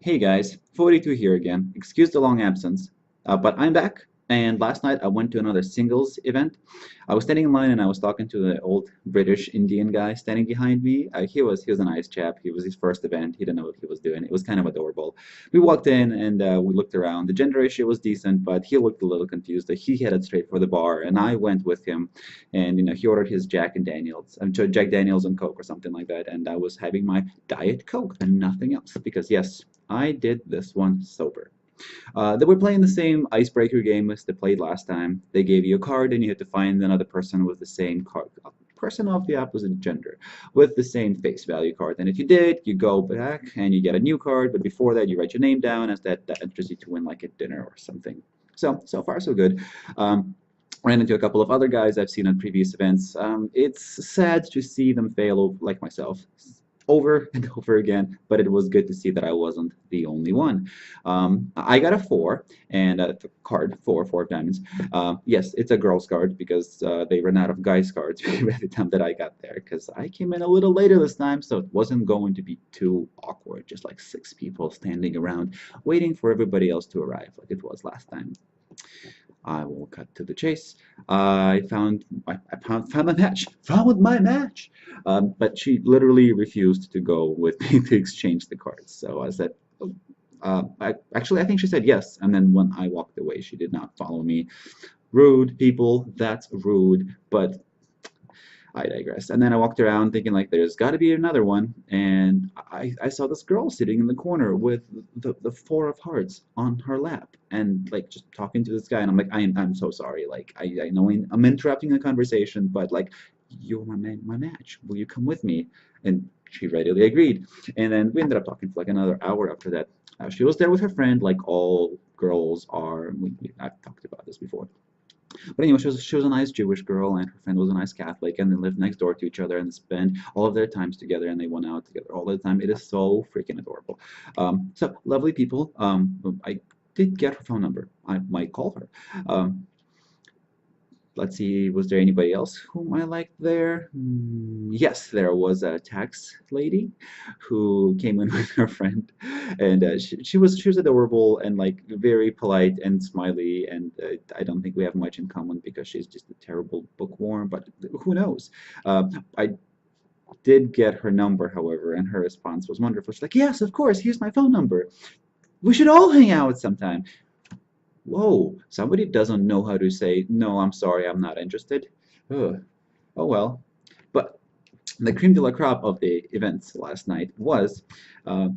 Hey guys, 42 here again. Excuse the long absence, but I'm back. And last night I went to another singles event. I was standing in line and I was talking to the old British Indian guy standing behind me. He was a nice chap. He was his first event. He didn't know what he was doing. It was kind of adorable. We walked in and we looked around. The gender ratio was decent, but he looked a little confused. He headed straight for the bar, and I went with him. And he ordered his Jack and Daniels, Jack Daniels and Coke or something like that. And I was having my Diet Coke and nothing else because yes. I did this one sober. They were playing the same icebreaker game as they played last time. They gave you a card and you had to find another person with the same card, a person of the opposite gender, with the same face value card. And if you did, you go back and you get a new card, but before that, you write your name down as that enters you to win like a dinner or something. So far, so good. Ran into a couple of other guys I've seen on previous events. It's sad to see them fail like myself over and over again, but it was good to see that I wasn't the only one. I got a 4 and a card, 4 of diamonds. Yes, it's a girl's card because they ran out of guys cards by the time that I got there because I came in a little later this time, so it wasn't going to be too awkward, just like 6 people standing around waiting for everybody else to arrive like it was last time. I will cut to the chase. I found my match. Found my match. But she literally refused to go with me to exchange the cards. So I said, oh, I think she said yes. And then when I walked away, she did not follow me. Rude, people. That's rude. But I digress. And then I walked around thinking like there's got to be another one, and I saw this girl sitting in the corner with the 4 of hearts on her lap, and like just talking to this guy, and I'm like I'm so sorry. Like I know I'm interrupting the conversation, but like you're my match. Will you come with me? And she readily agreed. And then we ended up talking for like another hour after that. She was there with her friend, like all girls are. I've talked about this before. But anyway, she was a nice Jewish girl, and her friend was a nice Catholic, and they lived next door to each other, and they spent all of their times together, and they went out together all the time. It is so freaking adorable. So lovely people. I did get her phone number. I might call her. Let's see, was there anybody else whom I liked there? Yes, there was a tax lady who came in with her friend, and she was adorable and like very polite and smiley, and I don't think we have much in common because she's just a terrible bookworm, but who knows? I did get her number, however, and her response was wonderful. She's like, "Yes, of course, here's my phone number. We should all hang out sometime." Whoa, somebody doesn't know how to say, no, I'm sorry, I'm not interested. Ugh. Oh well. But the cream de la crop of the events last night uh,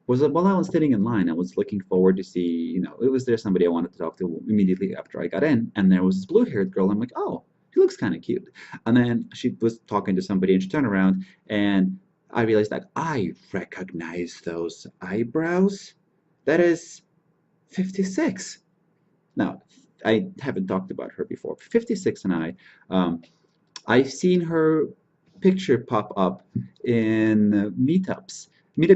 was that while I was sitting in line, I was looking forward to see, it was there somebody I wanted to talk to immediately after I got in, and there was this blue-haired girl. I'm like, oh, she looks kind of cute. And then she was talking to somebody, and she turned around, and I realized that I recognize those eyebrows. That is 56. Now, I haven't talked about her before. 56 and I've seen her picture pop up in meetup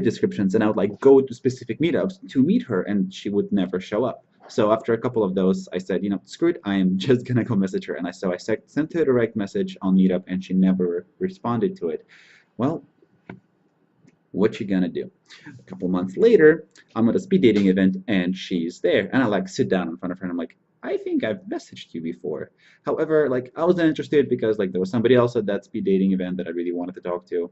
descriptions, and I would like go to specific meetups to meet her, and she would never show up. So after a couple of those, I said, screw it, I am just gonna go message her. And I sent her a direct message on Meetup, and she never responded to it. Well, what you gonna do? A couple months later, I'm at a speed dating event and she's there, and I like sit down in front of her and I'm like, I think I've messaged you before. However, like I wasn't interested because like there was somebody else at that speed dating event that I really wanted to talk to.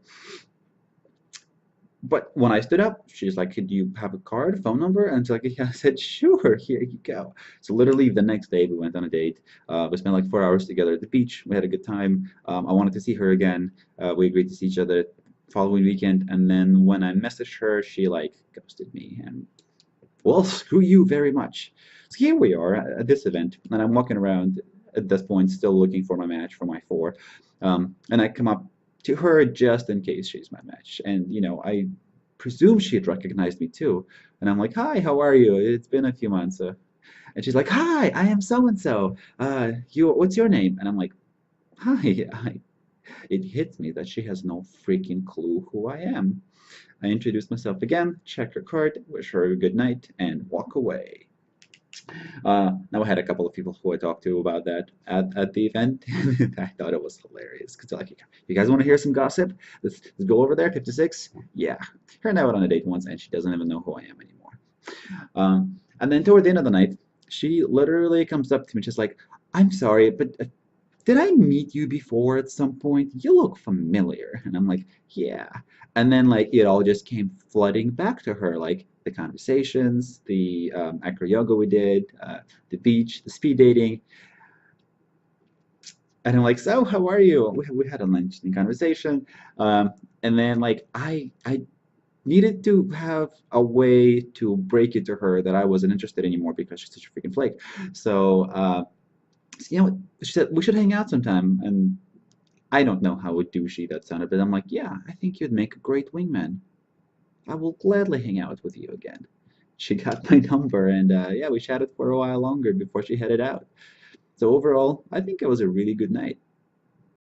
But when I stood up, she's like, "Could you have a card, phone number?" And she's like, yeah, I said, "Sure, here you go." So literally the next day we went on a date. We spent like 4 hours together at the beach. We had a good time. I wanted to see her again. We agreed to see each other following weekend, and then when I messaged her, she like ghosted me, and well, screw you very much. So here we are at this event, and I'm walking around at this point, still looking for my match for my 4, and I come up to her just in case she's my match, and I presume she had recognized me too, and I'm like, "Hi, how are you? It's been a few months." And she's like, "Hi, I am so and so. What's your name?" And I'm like, "Hi, it hits me that she has no freaking clue who I am. I introduce myself again, check her card, wish her a good night, and walk away. Now I had a couple of people who I talked to about that at the event. I thought it was hilarious because like, you guys want to hear some gossip? Let's go over there, 56. Yeah, her and I went on a date once, and she doesn't even know who I am anymore. And then toward the end of the night, she literally comes up to me, just like, "I'm sorry, but did I meet you before at some point? You look familiar." And I'm like, "Yeah." And then like it all just came flooding back to her, like the conversations, the acro yoga we did, the beach, the speed dating, and I'm like, "So, how are you?" We had a lunch and conversation, and then like I needed to have a way to break it to her that I wasn't interested anymore because she's such a freaking flake. So, you know, she said we should hang out sometime, and I don't know how douchey that sounded, but I'm like, "Yeah, I think you'd make a great wingman. I will gladly hang out with you again." She got my number, and yeah, we chatted for a while longer before she headed out. So overall, I think it was a really good night.